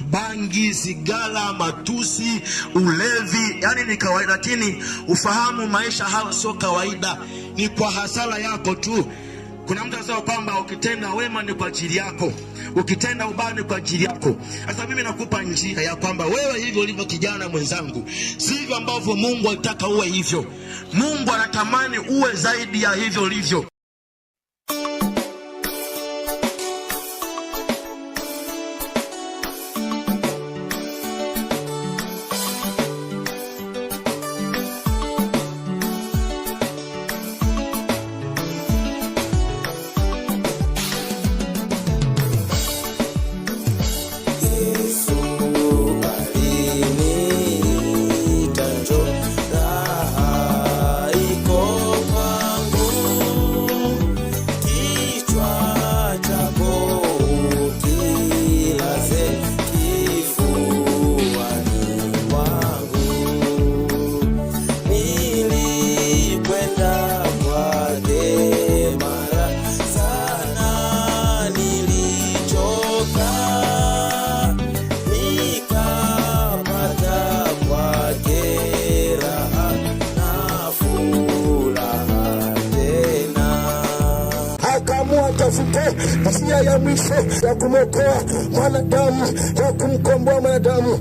bangi, sigara, matusi, ulevi, yani ni kawaida, lakini ufahamu maisha hayo sio kawaida, ni kwa hasara yako tu. Kuna mtu anasema kwamba ukitenda wema ni kwa ajili yako, ukitenda ubaya ni kwa ajili yako. Sasa mimi nakupa njia ya kwamba wewe hivyo ulivyo kijana mwenzangu, sivyo ambavyo Mungu alitaka uwe hivyo. Mungu anatamani uwe zaidi ya hivyo ulivyo. Tafute njia ya mwisho ya kumwokoa mwanadamu, ya kumkomboa mwanadamu,